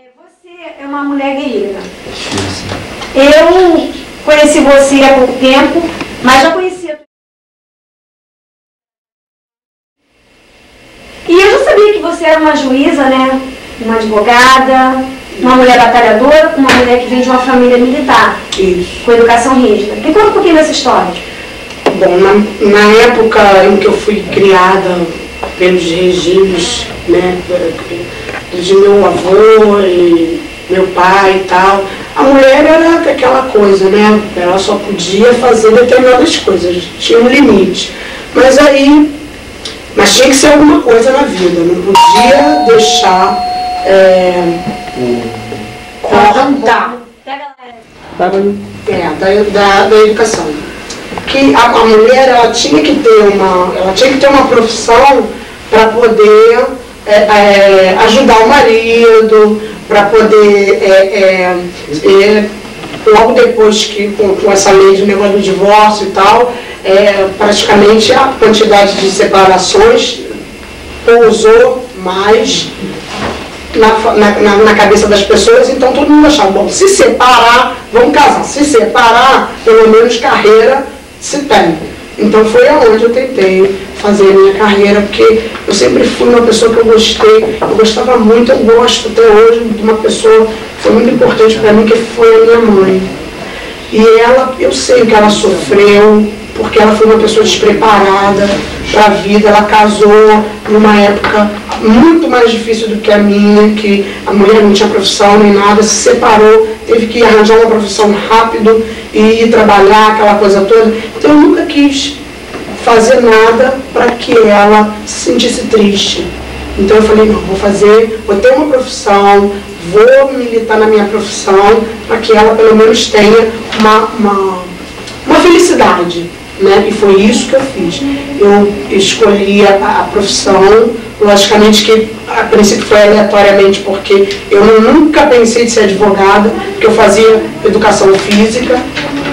Você é uma mulher guerreira. Eu conheci você há pouco tempo, mas já conhecia. E eu já sabia que você era uma juíza, né? Uma advogada, uma mulher batalhadora, uma mulher que vem de uma família militar. Isso. Com educação rígida. Me conta um pouquinho dessa história. Bom, na época em que eu fui criada pelos regimes, né, de meu avô e meu pai e tal, a mulher era aquela coisa, né? Ela só podia fazer determinadas coisas, tinha um limite. Mas tinha que ser alguma coisa na vida, não podia deixar cortar da educação. Que a mulher ela tinha que ter uma profissão para poder ajudar o marido, para poder logo depois que com essa lei de negócio do divórcio e tal, praticamente a quantidade de separações pousou mais na cabeça das pessoas, então todo mundo achava, bom, se separar, vamos casar, se separar, pelo menos carreira se tem. Então foi aonde eu tentei fazer a minha carreira, porque eu sempre fui uma pessoa que eu gostava muito, eu gosto até hoje de uma pessoa que foi muito importante para mim, que foi a minha mãe. E eu sei que ela sofreu, porque ela foi uma pessoa despreparada para a vida, ela casou numa época muito mais difícil do que a minha, que a mulher não tinha profissão nem nada, se separou, teve que arranjar uma profissão rápido e ir trabalhar, aquela coisa toda. Então eu nunca quis fazer nada para que ela se sentisse triste. Então eu falei, não, vou ter uma profissão, vou militar na minha profissão, para que ela pelo menos tenha uma felicidade. Né? E foi isso que eu fiz. Eu escolhi a profissão, logicamente que a princípio foi aleatoriamente, porque eu nunca pensei de ser advogada, porque eu fazia educação física,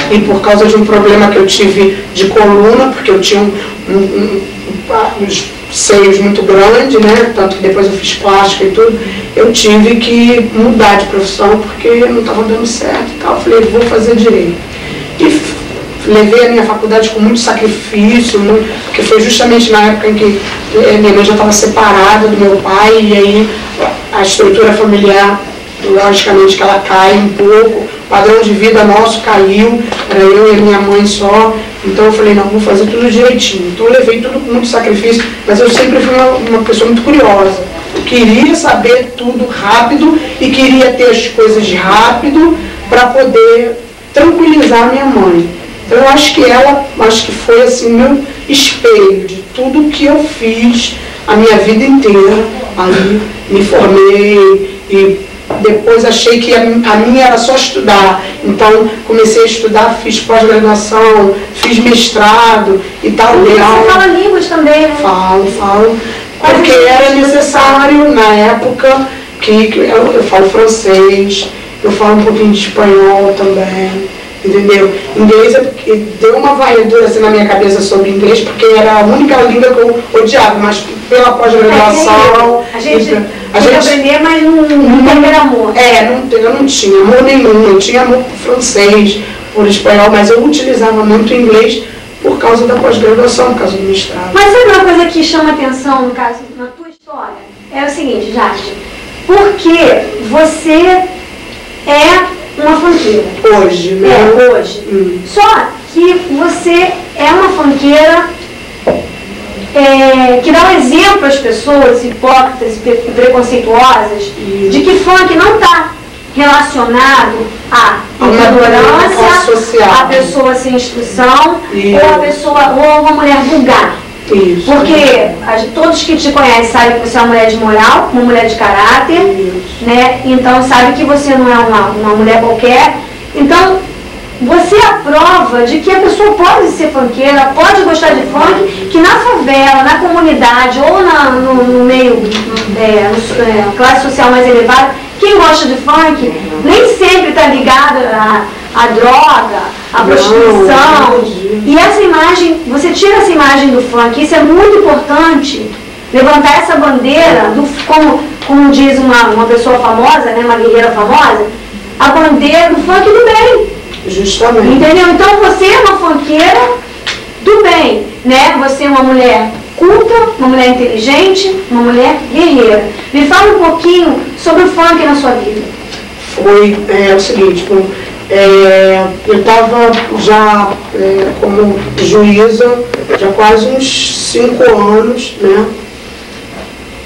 e por causa de um problema que eu tive de coluna, porque eu tinha uns seios muito grandes, né? Tanto que depois eu fiz plástica e tudo, eu tive que mudar de profissão, porque não estava dando certo e tal. Eu falei, vou fazer direito. E levei a minha faculdade com muito sacrifício, porque foi justamente na época em que minha mãe já estava separada do meu pai, e aí a estrutura familiar, logicamente que ela cai um pouco, o padrão de vida nosso caiu, era eu e a minha mãe só, então eu falei, não, vou fazer tudo direitinho. Então eu levei tudo com muito sacrifício, mas eu sempre fui uma pessoa muito curiosa. Eu queria saber tudo rápido e queria ter as coisas rápido para poder tranquilizar minha mãe. Então eu acho que foi assim meu espelho de tudo que eu fiz a minha vida inteira. Aí me formei e depois achei que a minha era só estudar. Então comecei a estudar, fiz pós-graduação, fiz mestrado e tal. Você fala línguas também, né? Falo. Porque era necessário na época que eu falo francês, eu falo um pouquinho de espanhol também. Entendeu? Inglês deu uma varredura assim na minha cabeça sobre inglês, porque era a única língua que eu odiava, mas pela pós-graduação... A gente aprender, mas não tem amor. Eu não tinha amor nenhum, eu tinha amor por francês, por espanhol, mas eu utilizava muito inglês por causa da pós-graduação, por causa do mestrado. Mas sabe uma coisa que chama atenção, no caso, na tua história? É o seguinte, Jade, porque você é uma funkeira. Hoje, né? Hoje. Só que você é uma funkeira que dá um exemplo às pessoas hipócritas e preconceituosas de que funk não está relacionado à ignorância, à pessoa sem instrução ou uma mulher vulgar. Isso. Porque todos que te conhecem sabem que você é uma mulher de moral, uma mulher de caráter, né? Então sabe que você não é uma mulher qualquer. Então você é a prova de que a pessoa pode ser funkeira, pode gostar de funk, que na favela, na comunidade ou no meio, classe social mais elevada, quem gosta de funk nem sempre está ligado à droga, à prostituição. E essa imagem, você tira essa imagem do funk, isso é muito importante, levantar essa bandeira como como diz uma pessoa famosa, né, uma guerreira famosa, a bandeira do funk do bem. Justamente. Entendeu? Então você é uma funkeira do bem, né? Você é uma mulher culta, uma mulher inteligente, uma mulher guerreira. Me fala um pouquinho sobre o funk na sua vida. Foi o seguinte, eu estava já como juíza já quase uns 5 anos, né?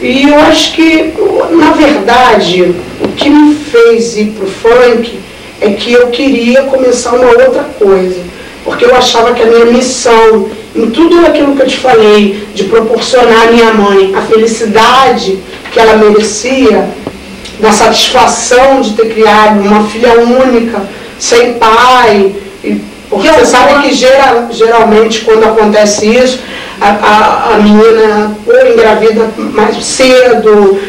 E eu acho que, na verdade, o que me fez ir para o funk é que eu queria começar uma outra coisa. Porque eu achava que a minha missão, em tudo aquilo que eu te falei, de proporcionar à minha mãe a felicidade que ela merecia, da satisfação de ter criado uma filha única, sem pai, porque você sabe que geralmente quando acontece isso, a menina ou engravida mais cedo,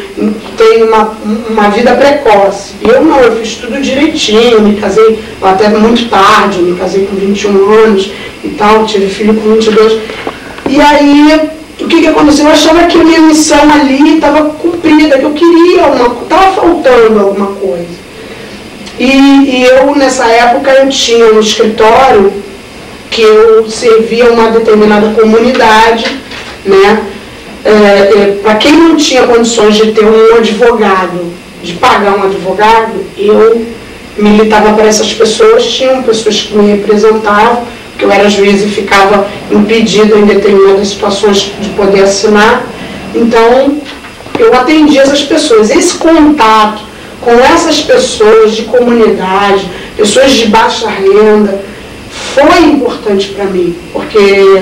tem uma vida precoce. Eu não, eu fiz tudo direitinho, me casei até muito tarde, me casei com 21 anos e tal, tive filho com 22. E aí, o que aconteceu? Eu achava que a minha missão ali estava cumprida, que eu queria estava faltando alguma coisa. E eu, nessa época, eu tinha um escritório que eu servia uma determinada comunidade, né? Para quem não tinha condições de ter um advogado, de pagar um advogado, eu militava para essas pessoas, tinham pessoas que me representavam, porque eu era juiz e ficava impedida em determinadas situações de poder assinar. Então, eu atendia essas pessoas. Esse contato com essas pessoas de comunidade, pessoas de baixa renda, foi importante para mim, porque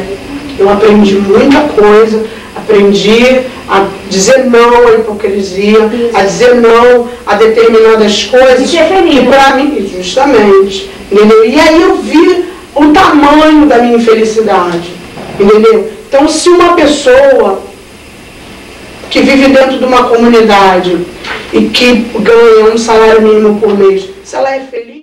eu aprendi muita coisa, aprendi a dizer não à hipocrisia, a dizer não a determinadas coisas que para mim, justamente, entendeu? E aí eu vi o tamanho da minha infelicidade, entendeu? Então, se uma pessoa que vive dentro de uma comunidade e que ganha um salário mínimo por mês, se ela é feliz...